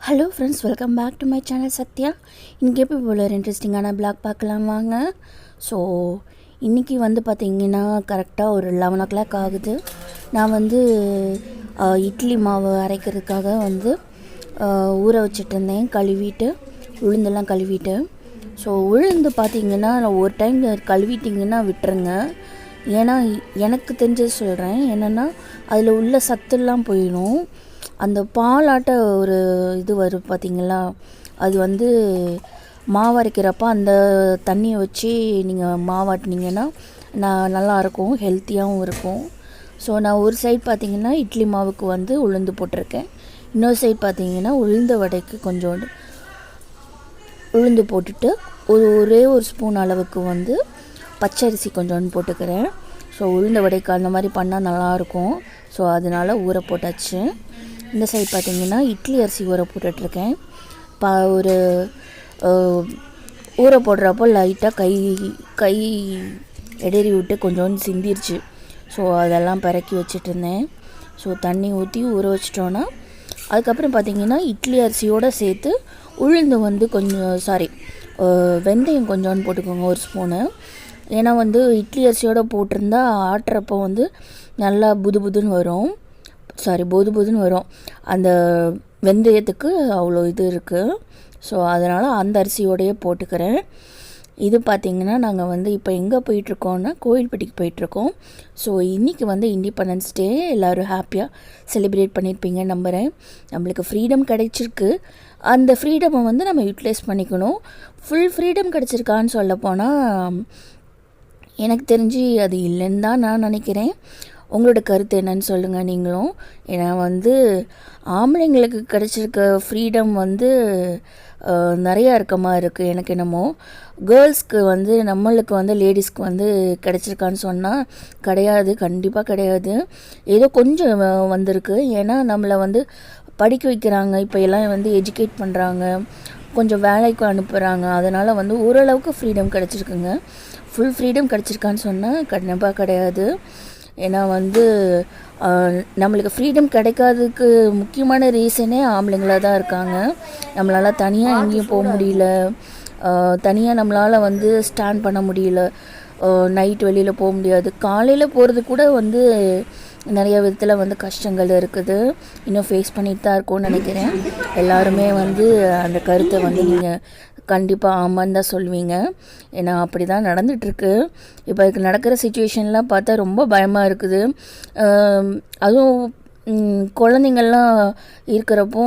Hello friends, welcome back to my channel Sathya. இன்றைக்கி எப்படி போல ஒரு இன்ட்ரெஸ்டிங்கான பிளாக் பார்க்கலாம் வாங்க. ஸோ இன்றைக்கி வந்து பார்த்திங்கன்னா கரெக்டாக ஒரு 11 ஆகுது. நான் வந்து இட்லி மாவு அரைக்கிறதுக்காக வந்து ஊற வச்சிட்ருந்தேன், கழுவிட்டு உளுந்தெல்லாம் கழுவிட்டு. ஸோ உளுந்து பார்த்திங்கன்னா ஒரு டைம் கழுவிட்டிங்கன்னா விட்டுருங்க. ஏன்னா எனக்கு தெரிஞ்சது சொல்கிறேன், என்னென்னா அதில் உள்ள சத்துலாம் போயிடும். அந்த பாலாட்ட ஒரு இது வரும் பார்த்திங்களா, அது வந்து மாவரைக்கிறப்ப அந்த தண்ணியை வச்சு நீங்கள் மாவாட்டினீங்கன்னா நல்லாயிருக்கும், ஹெல்த்தியாகவும் இருக்கும். ஸோ நான் ஒரு சைட் பார்த்திங்கன்னா இட்லி மாவுக்கு வந்து உளுந்து போட்டிருக்கேன், இன்னொரு சைட் பார்த்திங்கன்னா உளுந்த வடைக்கு கொஞ்சோண்டு உளுந்து போட்டுட்டு ஒரே ஒரு ஸ்பூன் அளவுக்கு வந்து பச்சரிசி கொஞ்சோண்டு போட்டுக்கிறேன். ஸோ உளுந்த வடைக்கு அந்த மாதிரி பண்ணால் நல்லாயிருக்கும். ஸோ அதனால் ஊற போட்டாச்சு. இந்த சைட் பார்த்திங்கன்னா இட்லி அரிசி ஊற போட்டுட்ருக்கேன். ஒரு ஊற போடுறப்போ லைட்டாக கை எடறி விட்டு கொஞ்சோண்டு சிந்திருச்சு. ஸோ அதெல்லாம் பறக்கி வச்சுட்ருந்தேன். ஸோ தண்ணி ஊற்றி ஊற வச்சிட்டோன்னா அதுக்கப்புறம் பார்த்திங்கன்னா இட்லி அரிசியோடு சேர்த்து உளுந்து வந்து வெந்தயம் கொஞ்சோண்டு போட்டுக்கோங்க, ஒரு ஸ்பூனு. ஏன்னா வந்து இட்லி அரிசியோடு போட்டிருந்தா ஆட்டுறப்போ வந்து நல்லா புதுன்னு வரும், பொதுன்னு வரும். அந்த வெந்தயத்துக்கு அவ்வளோ இது இருக்குது. ஸோ அதனால் அந்த அரிசியோடையே போட்டுக்கிறேன். இது பார்த்திங்கன்னா நாங்கள் வந்து இப்போ எங்கே போயிட்டுருக்கோன்னா கோயில்பட்டிக்கு போயிட்டுருக்கோம். ஸோ இன்றைக்கி வந்து இண்டிபெண்டன்ஸ் டே, எல்லோரும் ஹாப்பியாக செலிப்ரேட் பண்ணியிருப்பீங்கன்னு நம்புகிறேன். நம்மளுக்கு ஃப்ரீடம் கிடைச்சிருக்கு, அந்த ஃப்ரீடமை வந்து நம்ம யூட்டிலைஸ் பண்ணிக்கணும். ஃபுல் ஃப்ரீடம் கிடச்சிருக்கான்னு சொல்ல போனால் எனக்கு தெரிஞ்சு அது இல்லைன்னு தான் நான் நினைக்கிறேன். உங்களோட கருத்து என்னன்னு சொல்லுங்கள் நீங்களும். ஏன்னா வந்து ஆம்பளைங்களுக்கு கிடச்சிருக்க ஃப்ரீடம் வந்து நிறையா இருக்க மாதிரி இருக்குது எனக்கு என்னமோ. கேர்ள்ஸ்க்கு வந்து நம்மளுக்கு வந்து லேடிஸ்க்கு வந்து கிடச்சிருக்கான்னு சொன்னால் கிடையாது, கண்டிப்பாக கிடையாது. ஏதோ கொஞ்சம் வந்திருக்கு. ஏன்னா நம்மளை வந்து படிக்க வைக்கிறாங்க, இப்போ எல்லாம் வந்து எஜுகேட் பண்ணுறாங்க, கொஞ்சம் வேலைக்கு அனுப்புகிறாங்க. அதனால் வந்து ஓரளவுக்கு ஃப்ரீடம் கிடச்சிருக்குங்க. ஃபுல் ஃப்ரீடம் கிடச்சிருக்கான்னு சொன்னால் கண்டிப்பாக கிடையாது. ஏன்னா வந்து நம்மளுக்கு ஃப்ரீடம் கிடைக்காததுக்கு முக்கியமான ரீசனே ஆம்பளைங்களாக தான் இருக்காங்க. நம்மளால் தனியாக எங்கேயும் போக முடியல, தனியாக நம்மளால் வந்து ஸ்டாண்ட் பண்ண முடியல, நைட் வெளியில் போக முடியாது, காலையில் போகிறது கூட வந்து நிறைய விதத்தில் வந்து கஷ்டங்கள் இருக்குது, இன்னும் ஃபேஸ் பண்ணிட்டு தான் இருக்கோன்னு நினைக்கிறேன். எல்லாருமே வந்து அந்த கருத்தை வந்து நீங்கள் கண்டிப்பாக ஆமான்னு தான் சொல்லுவீங்க. ஏன்னா அப்படி தான் நடந்துகிட்ருக்கு. இப்போ இதுக்கு நடக்கிற சுச்சுவேஷன்லாம் பார்த்தா ரொம்ப பயமாக இருக்குது. அதுவும் குழந்தைங்கள்லாம் இருக்கிறப்போ,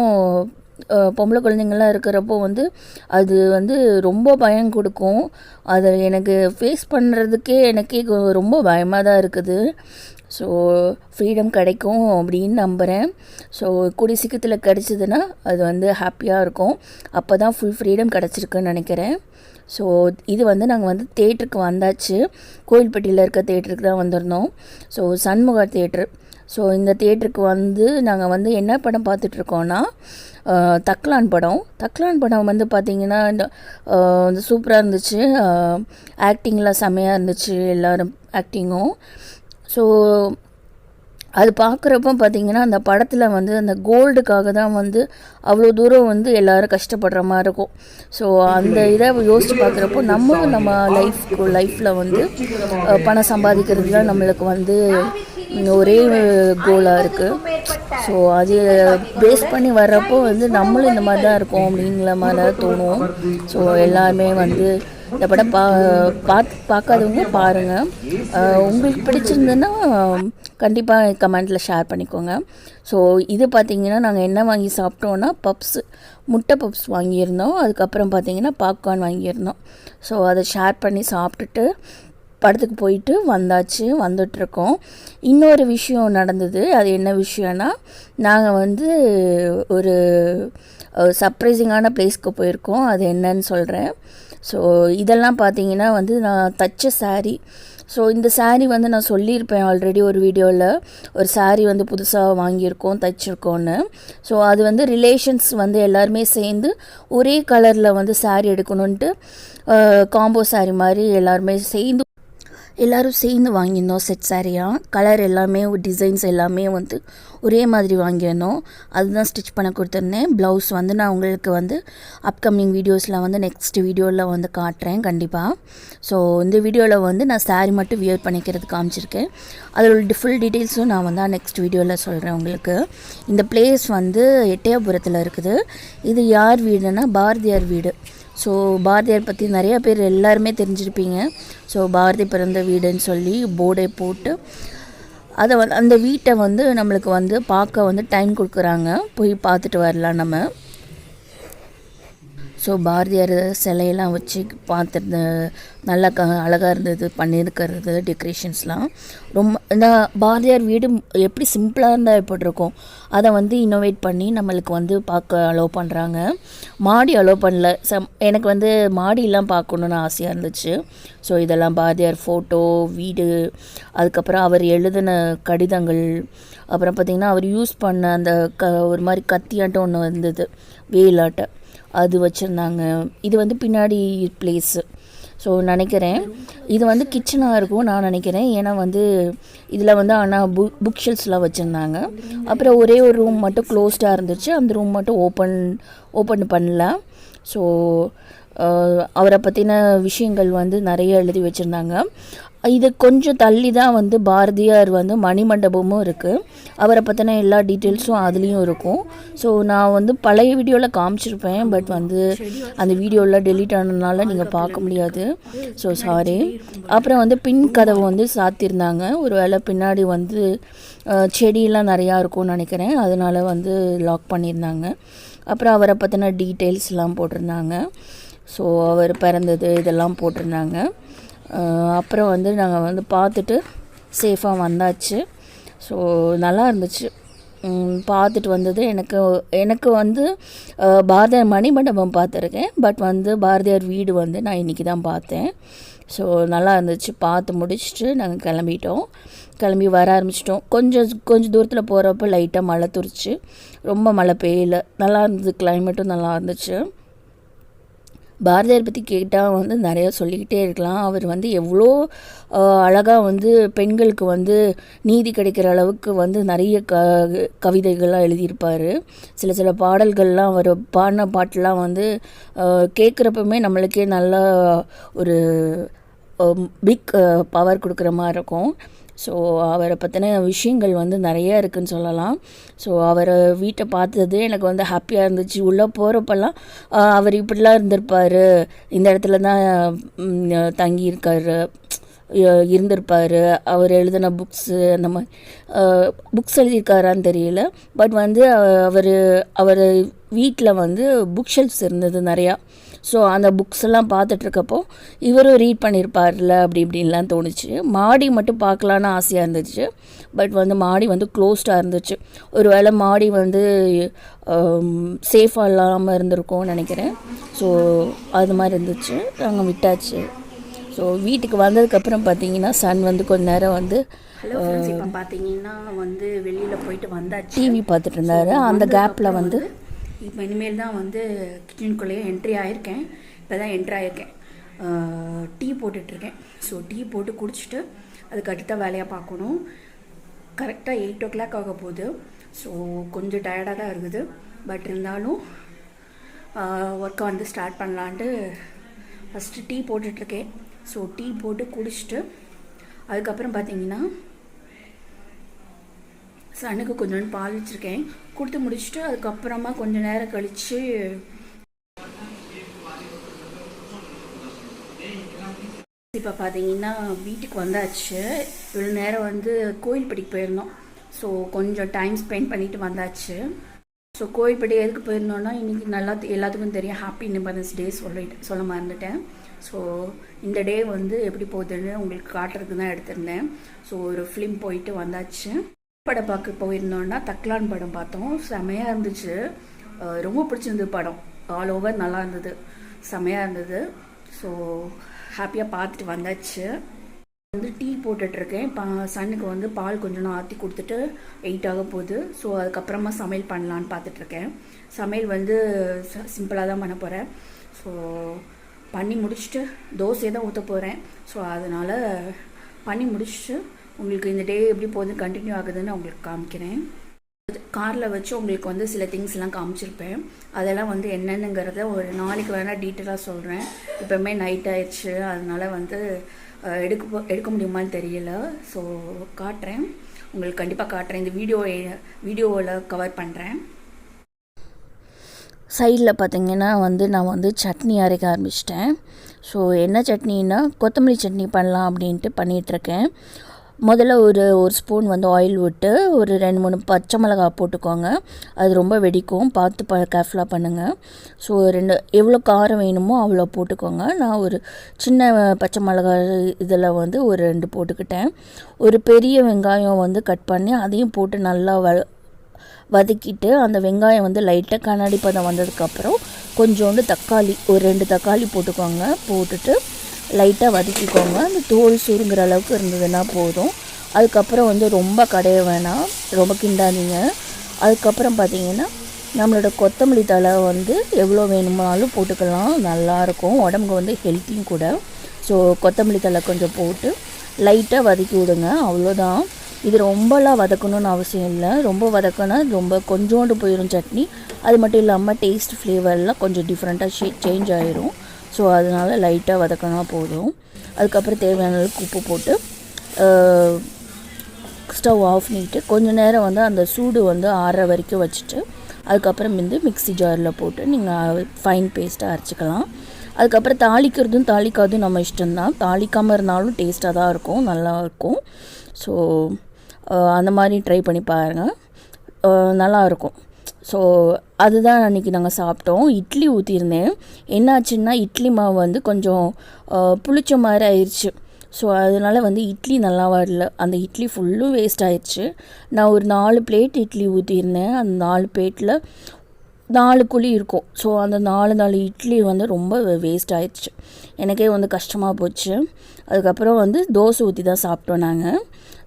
பொம்பளை குழந்தைங்கள்லாம் இருக்கிறப்போ வந்து அது வந்து ரொம்ப பயம் கொடுக்கும். அதை எனக்கு ஃபேஸ் பண்ணுறதுக்கே எனக்கே ரொம்ப பயமாக தான் இருக்குது. ஸோ ஃப்ரீடம் கிடைக்கும் அப்படின்னு நம்புகிறேன். ஸோ கூடிய சீக்கிரத்தில் கிடச்சிதுன்னா அது வந்து ஹாப்பியாக இருக்கும். அப்போ தான் ஃபுல் ஃப்ரீடம் கிடச்சிருக்குன்னு நினைக்கிறேன். ஸோ இது வந்து நாங்கள் வந்து தேட்டருக்கு வந்தாச்சு. கோயில்பட்டியில் இருக்க தேட்டருக்கு தான் வந்திருந்தோம். ஸோ சண்முகா தேட்ரு. ஸோ இந்த தேட்டருக்கு வந்து நாங்கள் வந்து என்ன படம் பார்த்துட்ருக்கோன்னா தக்லான் படம் வந்து பார்த்திங்கன்னா சூப்பராக இருந்துச்சு. ஆக்டிங்லாம் செம்மையாக இருந்துச்சு, எல்லோரும் ஆக்டிங்கும். ஸோ அது பார்க்குறப்போ பார்த்திங்கன்னா அந்த படத்தில் வந்து அந்த கோல்டுக்காக தான் வந்து அவ்வளோ தூரம் வந்து எல்லோரும் கஷ்டப்படுற மாதிரி இருக்கும். ஸோ அந்த இதை யோசித்து பார்க்குறப்போ நம்ம லைஃப்பில் வந்து பணம் சம்பாதிக்கிறது தான் நம்மளுக்கு வந்து ஒரே கோலாக இருக்குது. ஸோ அது பேஸ் பண்ணி வர்றப்போ வந்து நம்மளும் இந்த மாதிரி தான் இருக்கோம் அப்படிங்கிற மாதிரி தான் தோணும். ஸோ எல்லாருமே வந்து இந்த படம் பார்க்காதவங்க பாருங்கள். உங்களுக்கு பிடிச்சிருந்ததுன்னா கண்டிப்பாக கமெண்ட்டில் ஷேர் பண்ணிக்கோங்க. ஸோ இது பார்த்திங்கன்னா நாங்கள் என்ன வாங்கி சாப்பிட்டோன்னா முட்டை பப்ஸ் வாங்கியிருந்தோம். அதுக்கப்புறம் பார்த்திங்கன்னா பாப்கார்ன் வாங்கியிருந்தோம். ஸோ அதை ஷேர் பண்ணி சாப்பிட்டுட்டு படத்துக்கு போயிட்டு வந்துட்டுருக்கோம். இன்னொரு விஷயம் நடந்தது. அது என்ன விஷயம்னா, நாங்கள் வந்து ஒரு சர்ப்ரைசிங்கான பிளேஸ்க்கு போயிருக்கோம். அது என்னன்னு சொல்கிறேன். ஸோ இதெல்லாம் பார்த்திங்கன்னா வந்து நான் தச்ச சாரீ. ஸோ இந்த சாரீ வந்து நான் சொல்லியிருப்பேன் ஆல்ரெடி ஒரு வீடியோவில். ஒரு சாரீ வந்து புதுசாக வாங்கியிருக்கோம், தைச்சிருக்கோன்னு. ஸோ அது வந்து ரிலேஷன்ஸ் வந்து எல்லாருமே சேர்ந்து ஒரே கலரில் வந்து சாரீ எடுக்கணுன்ட்டு காம்போ சாரீ மாதிரி எல்லாருமே சேர்ந்து எல்லோரும் சேர்ந்து வாங்கியிருந்தோம் செட் சாரியாக. கலர் எல்லாமே டிசைன்ஸ் எல்லாமே வந்து ஒரே மாதிரி வாங்கியிருந்தோம். அதுதான் ஸ்டிச் பண்ண கொடுத்துருந்தேன். ப்ளவுஸ் வந்து நான் உங்களுக்கு வந்து அப்கமிங் வீடியோஸில் வந்து நெக்ஸ்ட் வீடியோவில் வந்து காட்டுறேன் கண்டிப்பாக. ஸோ இந்த வீடியோவில் வந்து நான் சாரீ மட்டும் வியர் பண்ணிக்கிறது காமிச்சிருக்கேன். அதோட ஃபுல் டீட்டெயில்ஸும் நான் வந்து நெக்ஸ்ட் வீடியோவில் சொல்கிறேன் உங்களுக்கு. இந்த பிளேஸ் வந்து எட்டயபுரத்தில் இருக்குது. இது யார் வீடுன்னா பாரதியார் வீடு. ஸோ பாரதியார் பற்றி நிறையா பேர் எல்லாருமே தெரிஞ்சிருப்பீங்க. ஸோ பாரதி பிறந்த வீடுன்னு சொல்லி போர்டை போட்டு அதை அந்த வீட்டை வந்து நம்மளுக்கு வந்து பார்க்க வந்து டைம் கொடுக்குறாங்க. போய் பார்த்துட்டு வரலாம் நம்ம. ஸோ பாரதியார் சிலையெல்லாம் வச்சு பார்த்துருந்த நல்லா அழகாக இருந்தது பண்ணியிருக்கிறது டெக்கரேஷன்ஸ்லாம். ரொம்ப இந்த பாரதியார் வீடு எப்படி சிம்பிளாக இருந்தால் எப்படி இருக்கும் அதை வந்து இன்னோவேட் பண்ணி நம்மளுக்கு வந்து பார்க்க அலோவ் பண்ணுறாங்க. மாடி அலோவ் பண்ணல. எனக்கு வந்து மாடியெல்லாம் பார்க்கணுன்னு ஆசையாக இருந்துச்சு. ஸோ இதெல்லாம் பாரதியார் ஃபோட்டோ, வீடு, அதுக்கப்புறம் அவர் எழுதின கடிதங்கள், அப்புறம் பார்த்திங்கன்னா அவர் யூஸ் பண்ண அந்த ஒரு மாதிரி கத்தியாட்டம் ஒன்று வந்தது, வேலாட்டை, அது வச்சுருந்தாங்க. இது வந்து பின்னாடி பிளேஸு. ஸோ நினைக்கிறேன் இது வந்து கிச்சனாக இருக்கும் நான் நினைக்கிறேன். ஏன்னா வந்து இதில் வந்து ஆனால் புக் ஷெல்ஃப்ஸ்லாம் வச்சுருந்தாங்க. அப்புறம் ஒரே ஒரு ரூம் மட்டும் க்ளோஸ்டாக இருந்துச்சு. அந்த ரூம் மட்டும் ஓப்பன் பண்ணல. ஸோ அவரை பற்றின விஷயங்கள் வந்து நிறைய எழுதி வச்சுருந்தாங்க. இது கொஞ்சம் தள்ளி தான் வந்து பாரதியார் வந்து மணிமண்டபமும் இருக்குது. அவரை பற்றின எல்லா டீட்டெயில்ஸும் அதுலேயும் இருக்கும். ஸோ நான் வந்து பழைய வீடியோவில் காமிச்சிருப்பேன். பட் வந்து அந்த வீடியோவில் டெலீட் ஆனதுனால நீங்கள் பார்க்க முடியாது. So sorry. அப்புறம் வந்து பின் கதவு வந்து சாத்தியிருந்தாங்க. ஒரு வேளை பின்னாடி வந்து செடியெல்லாம் நிறையா இருக்கும்னு நினைக்கிறேன். அதனால் வந்து லாக் பண்ணியிருந்தாங்க. அப்புறம் அவரை பற்றின டீட்டெயில்ஸ்லாம் போட்டிருந்தாங்க. ஸோ அவர் பிறந்தது இதெல்லாம் போட்டிருந்தாங்க. அப்புறம் வந்து நாங்கள் வந்து பார்த்துட்டு சேஃபாக வந்தாச்சு. ஸோ நல்லா இருந்துச்சு. பார்த்துட்டு வந்தது எனக்கு வந்து பாரதியார் மணிமண்டபம் பார்த்துருக்கேன். பட் வந்து பாரதியார் வீடு வந்து நான் இன்றைக்கி தான் பார்த்தேன். ஸோ நல்லா இருந்துச்சு. பார்த்து முடிச்சுட்டு நாங்கள் கிளம்பி வர ஆரம்பிச்சிட்டோம். கொஞ்சம் தூரத்தில் போகிறப்ப லைட்டாக மழை துரிச்சு, ரொம்ப மழை பெய்யல. நல்லா இருந்தது. கிளைமேட்டும் நல்லா இருந்துச்சு. பாரதியார் பற்றி கேட்டால் வந்து நிறையா சொல்லிக்கிட்டே இருக்கலாம். அவர் வந்து எவ்வளோ அழகாக வந்து பெண்களுக்கு வந்து நீதி கிடைக்கிற அளவுக்கு வந்து நிறைய கவிதைகள்லாம் எழுதியிருப்பார். சில பாடல்கள்லாம் அவர் பாடின பாட்டெலாம் வந்து கேட்குறப்பமே நம்மளுக்கே நல்லா ஒரு பிக் பவர் கொடுக்குற மாதிரி இருக்கும். ஸோ அவரை பற்றின விஷயங்கள் வந்து நிறையா இருக்குதுன்னு சொல்லலாம். ஸோ அவரை வீட்டை பார்த்தது எனக்கு வந்து ஹாப்பியாக இருந்துச்சு. உள்ளே போகிறப்பெல்லாம் அவர் இப்படிலாம் இருந்திருப்பார், இந்த இடத்துல தான் இருந்திருப்பார், அவர் எழுதின புக்ஸு அந்த மாதிரி புக்ஸ் எழுதியிருக்காரான்னு தெரியல. பட் வந்து அவர் வீட்டில் வந்து புக் ஷெல்ஃப்ஸ் இருந்தது நிறையா. ஸோ அந்த புக்ஸ் எல்லாம் பார்த்துட்ருக்கப்போ இவரும் ரீட் பண்ணியிருப்பார்ல இப்படின்லாம் தோணுச்சு. மாடி மட்டும் பார்க்கலான்னு ஆசையாக இருந்துச்சு. பட் வந்து மாடி வந்து க்ளோஸ்டாக இருந்துச்சு. ஒரு வேளை மாடி வந்து சேஃபாக இல்லாமல் இருந்திருக்கும்னு நினைக்கிறேன். ஸோ அது மாதிரி இருந்துச்சு. நாங்கள் விட்டாச்சு. ஸோ வீட்டுக்கு வந்ததுக்கப்புறம் பார்த்தீங்கன்னா சன் வந்து கொஞ்ச நேரம் வந்து இப்போ பார்த்தீங்கன்னா வந்து வெளியில் போயிட்டு வந்தாச்சு. டிவி பார்த்துட்டு இருந்தார். அந்த கேப்பில் வந்து இப்போ இனிமேல் தான் வந்து கிச்சனுக்குள்ளேயே என்ட்ரி ஆகியிருக்கேன். இப்போ தான் என்ட்ரி ஆகியிருக்கேன். டீ போட்டுட்ருக்கேன். ஸோ டீ போட்டு குடிச்சிட்டு அதுக்கு அடுத்த வேலையாக பார்க்கணும். கரெக்டாக 8 o'clock ஆக போகுது. ஸோ கொஞ்சம் டயர்டாக தான் இருக்குது. பட் இருந்தாலும் ஒர்க்கை வந்து ஸ்டார்ட் பண்ணலான்ட்டு ஃபஸ்ட்டு டீ போட்டுட்ருக்கேன். ஸோ டீ போட்டு குடிச்சிட்டு அதுக்கப்புறம் பார்த்தீங்கன்னா சனுக்கு கொஞ்சோண்டு பால் வச்சுருக்கேன். கொடுத்து முடிச்சுட்டு அதுக்கப்புறமா கொஞ்சம் நேரம் கழித்து இப்போ பார்த்தீங்கன்னா வீட்டுக்கு வந்தாச்சு. இவ்வளோ நேரம் வந்து கோயில்பட்டிக்கு போயிருந்தோம். ஸோ கொஞ்சம் டைம் ஸ்பெண்ட் பண்ணிவிட்டு வந்தாச்சு. ஸோ கோயில்பட்டி எதுக்கு போயிருந்தோன்னா இன்றைக்கி நல்லா எல்லாத்துக்கும் தெரியும் ஹாப்பி இண்டிபெண்டன்ஸ் டே சொல்ல மறந்துட்டேன். ஸோ இந்த டே வந்து எப்படி போகுதுன்னு உங்களுக்கு காட்டுறதுக்கு தான் எடுத்திருந்தேன். ஸோ ஒரு ஃபிலிம் போயிட்டு வந்தாச்சு. படம் பார்க்க போயிருந்தோன்னா தக்லான் படம் பார்த்தோம். செமையாக இருந்துச்சு. ரொம்ப பிடிச்சிருந்தது படம். ஆல் ஓவர் நல்லா இருந்தது. செமையாக இருந்தது. ஸோ ஹாப்பியாக பார்த்துட்டு வந்தாச்சு. வந்து டீ போட்டுட்ருக்கேன். சன்னுக்கு வந்து பால் கொஞ்சம் ஆற்றி கொடுத்துட்டு 8 ஆக போகுது. ஸோ அதுக்கப்புறமா சமையல் பண்ணலான்னு பார்த்துட்ருக்கேன். சமையல் வந்து சிம்பிளாக தான் பண்ண போகிறேன். ஸோ பண்ணி முடிச்சுட்டு தோசையை தான் ஊற்ற போகிறேன். ஸோ அதனால் பண்ணி முடிச்சுட்டு உங்களுக்கு இந்த டே எப்படி போகுது கண்டினியூ ஆகுதுன்னு உங்களுக்கு காமிக்கிறேன். காரில் வச்சு உங்களுக்கு வந்து சில திங்ஸ்லாம் காமிச்சிருப்பேன். அதெல்லாம் வந்து என்னென்னுங்கிறத ஒரு நாளைக்கு வேணால் டீட்டெயிலாக சொல்கிறேன். இப்போவுமே நைட் ஆயிடுச்சு, அதனால் வந்து எடுக்க முடியுமான்னு தெரியல. ஸோ காட்டுறேன், உங்களுக்கு கண்டிப்பாக காட்டுறேன். இந்த வீடியோவில் கவர் பண்ணுறேன். சைடில் பார்த்திங்கன்னா வந்து நான் வந்து சட்னி அரைக்க ஆரம்பிச்சிட்டேன். ஸோ என்ன சட்னின்னா கொத்தமல்லி சட்னி பண்ணலாம் அப்படின்ட்டு பண்ணிகிட்ருக்கேன். முதல்ல ஒரு ஸ்பூன் வந்து ஆயில் விட்டு ஒரு 2-3 பச்சை மிளகாய் போட்டுக்கோங்க. அது ரொம்ப வெடிக்கும், பார்த்து கேர்ஃபுல்லாக பண்ணுங்கள். ஸோ எவ்வளோ காரம் வேணுமோ அவ்வளோ போட்டுக்கோங்க. நான் ஒரு சின்ன பச்சை மிளகாய் இதில் வந்து ஒரு 2 போட்டுக்கிட்டேன். ஒரு பெரிய வெங்காயம் வந்து கட் பண்ணி அதையும் போட்டு நல்லா வதக்கிட்டு அந்த வெங்காயம் வந்து லைட்டாக கண்ணாடி பதம் வந்ததுக்கப்புறம் கொஞ்சோண்டு தக்காளி, ஒரு 2 தக்காளி போட்டுக்கோங்க. போட்டுட்டு லைட்டாக வதக்கிக்கோங்க. அந்த தோல் சுருங்குற அளவுக்கு இருந்ததுன்னா போதும். அதுக்கப்புறம் வந்து ரொம்ப கடைய வேணாம், ரொம்ப கிண்டாதீங்க. அதுக்கப்புறம் பார்த்திங்கன்னா நம்மளோட கொத்தமல்லி தழை வந்து எவ்வளோ வேணுமானாலும் போட்டுக்கலாம், நல்லாயிருக்கும், உடம்புக்கு வந்து ஹெல்த்தியும் கூட. ஸோ கொத்தமல்லி தழை கொஞ்சம் போட்டு லைட்டாக வதக்கி விடுங்க, அவ்வளோதான். இது ரொம்பலாம் வதக்கணும்னு அவசியம் இல்லை. ரொம்ப வதக்கினா ரொம்ப கொஞ்சோண்டு போயிடும் சட்னி. அது மட்டும் இல்லாமல் டேஸ்ட் ஃப்ளேவர்லாம் கொஞ்சம் டிஃப்ரெண்ட்டாக சேஞ்ச் ஆகிரும். ஸோ அதனால் லைட்டாக வதக்கினா போதும். அதுக்கப்புறம் தேவையான அளவுக்கு உப்பு போட்டு ஸ்டவ் ஆஃப் பண்ணிவிட்டு கொஞ்சம் நேரம் வந்து அந்த சூடு வந்து ஆறுற வரைக்கும் வச்சுட்டு அதுக்கப்புறம் வந்து மிக்ஸி ஜாரில் போட்டு நீங்கள் ஃபைன் பேஸ்ட்டாக அரைச்சிக்கலாம். அதுக்கப்புறம் தாளிக்காதும் நம்ம இஷ்டம்தான். தாளிக்காமல் இருந்தாலும் டேஸ்ட்டாக தான் இருக்கும், நல்லாயிருக்கும். ஸோ அந்த மாதிரி ட்ரை பண்ணி பாருங்கள், நல்லாயிருக்கும். ஸோ அதுதான் அன்றைக்கி நாங்கள் சாப்பிட்டோம். இட்லி ஊற்றிருந்தேன். என்னாச்சுன்னா இட்லி மாவு வந்து கொஞ்சம் புளிச்ச மாதிரி ஆயிடுச்சு. ஸோ அதனால் வந்து இட்லி நல்லா வரல, அந்த இட்லி ஃபுல்லும் வேஸ்ட் ஆயிடுச்சு. நான் ஒரு 4 பிளேட் இட்லி ஊற்றிருந்தேன். அந்த 4 பிளேட்டில் 4 குழி இருக்கும். ஸோ அந்த 4 இட்லி வந்து ரொம்ப வேஸ்ட் ஆயிடுச்சு. எனக்கே வந்து கஷ்டமாக போச்சு. அதுக்கப்புறம் வந்து தோசை ஊற்றி தான் சாப்பிட்டோம் நாங்கள்.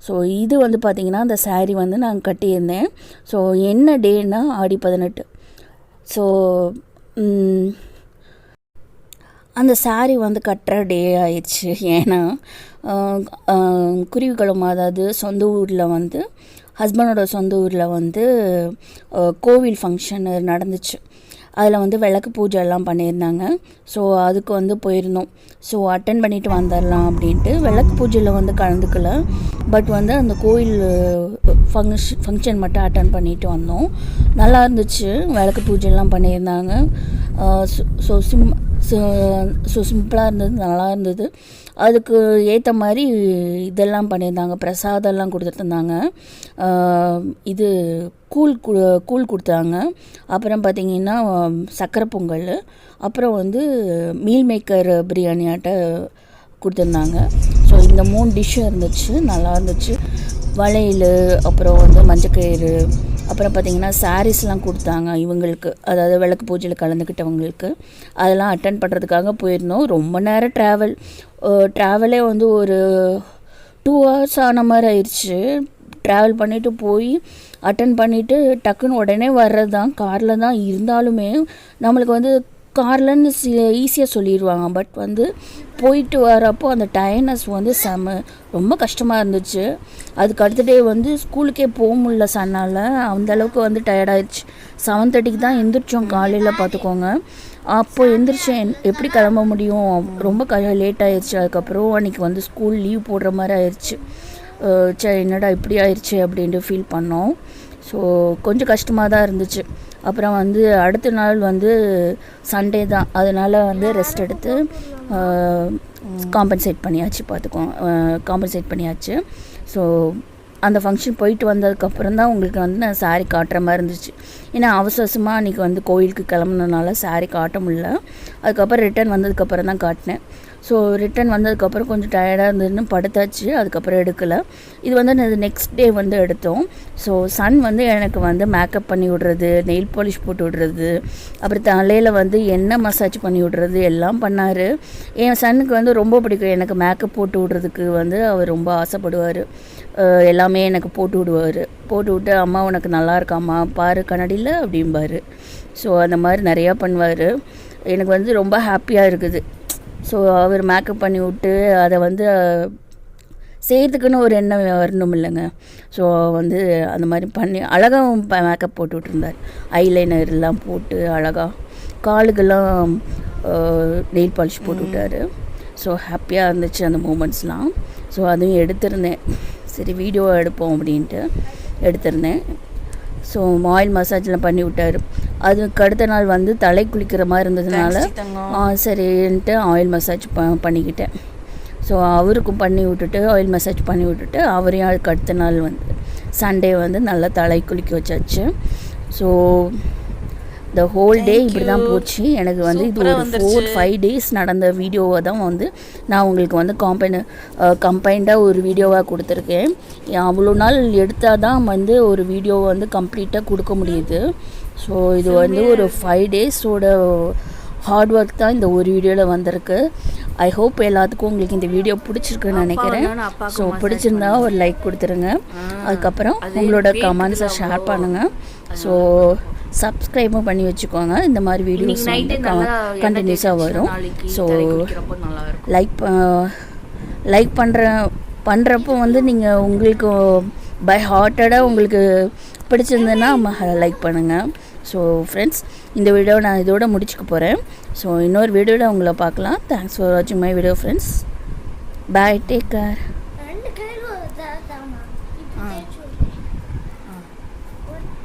ஸோ இது வந்து பார்த்திங்கன்னா அந்த சாரீ வந்து நான் கட்டியிருந்தேன். ஸோ என்ன டேன்னா ஆடி 18. ஸோ அந்த சாரீ வந்து கட்டுற டே ஆயிடுச்சு. ஏன்னா குருவிக்குளம், அதாவது சொந்த ஊரில் வந்து ஹஸ்பண்டோட சொந்த ஊரில் வந்து கோவில் ஃபங்க்ஷன் நடந்துச்சு. அதில் வந்து விளக்கு பூஜை எல்லாம் பண்ணியிருந்தாங்க. ஸோ அதுக்கு வந்து போயிருந்தோம். ஸோ அட்டன் பண்ணிவிட்டு வந்துடலாம் அப்படின்ட்டு விளக்கு பூஜையில் வந்து கலந்துக்கல. பட் வந்து அந்த கோயில் ஃபங்க்ஷன் மட்டும் அட்டன் பண்ணிவிட்டு வந்தோம். நல்லா இருந்துச்சு, விளக்கு பூஜைலாம் பண்ணியிருந்தாங்க. ஸோ சிம்பிளாக இருந்தது, நல்லா இருந்தது. அதுக்கு ஏற்ற மாதிரி இதெல்லாம் பண்ணியிருந்தாங்க, பிரசாதம்லாம் கொடுத்துருந்தாங்க. இது கூழ் கொடுத்தாங்க. அப்புறம் பார்த்திங்கன்னா சக்கரை பொங்கல், அப்புறம் வந்து மீல் மேக்கர் பிரியாணியாட்ட கொடுத்துருந்தாங்க. ஸோ இந்த 3 டிஷ்ஷும் இருந்துச்சு, நல்லா இருந்துச்சு. வளையல், அப்புறம் வந்து மஞ்சக்கயிறு, அப்புறம் பார்த்திங்கன்னா சாரீஸ்லாம் கொடுத்தாங்க இவங்களுக்கு, அதாவது விளக்கு பூஜையில் கலந்துக்கிட்டவங்களுக்கு. அதெல்லாம் அட்டன் பண்ணுறதுக்காக போயிருந்தோம். ரொம்ப நேரம் ட்ராவலே வந்து ஒரு 2 hours ஆன மாதிரி ஆயிடுச்சு. ட்ராவல் பண்ணிவிட்டு போய் அட்டன் பண்ணிவிட்டு டக்குன்னு உடனே வர்றது தான், காரில் தான். இருந்தாலுமே நம்மளுக்கு வந்து கார்லன்னு ஈஸியாக சொல்லிடுவாங்க. பட் வந்து போயிட்டு வரப்போ அந்த டயர்னஸ் வந்து ரொம்ப கஷ்டமாக இருந்துச்சு. அதுக்கு அடுத்த டே வந்து ஸ்கூலுக்கே போக முடியல சன்னால், அந்தளவுக்கு வந்து டயர்டாயிடுச்சு. 7:30 தான் எந்திரிச்சோம் காலையில், பார்த்துக்கோங்க. அப்போ எந்திரிச்சு எப்படி கிளம்ப முடியும், ரொம்ப லேட் ஆயிடுச்சு. அதுக்கப்புறம் அன்றைக்கி வந்து ஸ்கூல் லீவ் போடுற மாதிரி ஆயிடுச்சு. சரி என்னடா இப்படி ஆயிடுச்சு அப்படின்ட்டு ஃபீல் பண்ணோம். ஸோ கொஞ்சம் கஷ்டமாக தான் இருந்துச்சு. அப்புறம் வந்து அடுத்த நாள் வந்து சண்டே தான், அதனால் வந்து ரெஸ்ட் எடுத்து காம்பன்சேட் பண்ணியாச்சு. ஸோ அந்த ஃபங்க்ஷன் போயிட்டு வந்ததுக்கப்புறம் தான் உங்களுக்கு வந்து நான் சாரீ காட்டுற மாதிரி இருந்துச்சு. ஏன்னா அவசரமாக அன்றைக்கி வந்து கோயிலுக்கு கிளம்புனதுனால சாரீ காட்ட முடியல. அதுக்கப்புறம் ரிட்டர்ன் வந்ததுக்கப்புறம் தான் காட்டினேன். ஸோ ரிட்டன் வந்ததுக்கப்புறம் கொஞ்சம் டயர்டாக இருந்ததுன்னு படுத்தாச்சு. அதுக்கப்புறம் எடுக்கலை. இது வந்து நெக்ஸ்ட் டே வந்து எடுத்தோம். ஸோ சன் வந்து எனக்கு வந்து மேக்கப் பண்ணி விடுறது, நெயில் பாலிஷ் போட்டு விடுறது, அப்புறம் தலையில் வந்து எண்ணெய் மசாஜ் பண்ணி விடுறது எல்லாம் பண்ணார். என் சன்னுக்கு வந்து ரொம்ப பிடிக்கும் எனக்கு மேக்கப் போட்டு விடுறதுக்கு, வந்து அவர் ரொம்ப ஆசைப்படுவார். எல்லாமே எனக்கு போட்டு விட்டு அம்மா உனக்கு நல்லா இருக்காம்மா பாரு கண்ணாடியில் அப்படிம்பார். ஸோ அந்த மாதிரி நிறையா பண்ணுவார். எனக்கு வந்து ரொம்ப ஹாப்பியாக இருக்குது. ஸோ அவர் மேக்கப் பண்ணி விட்டு அதை வந்து செய்கிறதுக்குன்னு ஒரு எண்ணம் வரணும் இல்லைங்க. ஸோ வந்து அந்த மாதிரி பண்ணி அழகாக மேக்கப் போட்டு விட்டுருந்தார். ஐலைனர்லாம் போட்டு அழகாக காலுக்கெல்லாம் நெயில் பாலிஷ் போட்டு விட்டார். ஸோ ஹாப்பியாக இருந்துச்சு அந்த மூமெண்ட்ஸ்லாம். ஸோ அதுவும் எடுத்திருந்தேன். சரி வீடியோ எடுப்போம் அப்படின்ட்டு எடுத்திருந்தேன். ஸோ ஆயில் மசாஜ்லாம் பண்ணி விட்டார். அதுக்கு அடுத்த நாள் வந்து தலை குளிக்கிற மாதிரி இருந்ததுனால சரின்ட்டு ஆயில் மசாஜ் பண்ணிக்கிட்டேன். ஸோ அவருக்கும் பண்ணி விட்டுட்டு ஆயில் மசாஜ் பண்ணி விட்டுட்டு அவரையும் அதுக்கு அடுத்த நாள் வந்து சண்டே வந்து நல்லா தலை குளிக்க வச்சாச்சு. ஸோ த ஹோல் டே இப்படி தான் போச்சு எனக்கு வந்து. இது ஒரு 4-5 days நடந்த வீடியோவை தான் வந்து நான் உங்களுக்கு வந்து கம்பைண்டாக ஒரு வீடியோவாக கொடுத்துருக்கேன். அவ்வளோ நாள் எடுத்தால் தான் வந்து ஒரு வீடியோவை வந்து கம்ப்ளீட்டாக கொடுக்க முடியுது. ஸோ இது வந்து ஒரு 5 days-ஓட ஹார்ட் ஒர்க் தான் இந்த ஒரு வீடியோவில் வந்திருக்கு. ஐ ஹோப் எல்லாத்துக்கும் உங்களுக்கு இந்த வீடியோ பிடிச்சிருக்குன்னு நினைக்கிறேன். ஸோ பிடிச்சிருந்தா ஒரு லைக் கொடுத்துருங்க. அதுக்கப்புறம் உங்களோட கமெண்ட்ஸை ஷேர் பண்ணுங்கள். ஸோ சப்ஸ்கிரைபும் பண்ணி வச்சுக்கோங்க. இந்த மாதிரி வீடியோஸ் வந்து கண்டினியூஸாக வரும். ஸோ லைக் பண்ணுறப்போ வந்து நீங்கள் உங்களுக்கு பை ஹார்ட்டடாக உங்களுக்கு பிடிச்சிருந்ததுன்னா லைக் பண்ணுங்கள். ஸோ ஃப்ரெண்ட்ஸ், இந்த வீடியோவை நான் இதோட முடிச்சுக்க போகிறேன். ஸோ இன்னொரு வீடியோவில் உங்களை பார்க்கலாம். தேங்க்ஸ் ஃபார் வாட்சிங் my video friends. Bye, take care.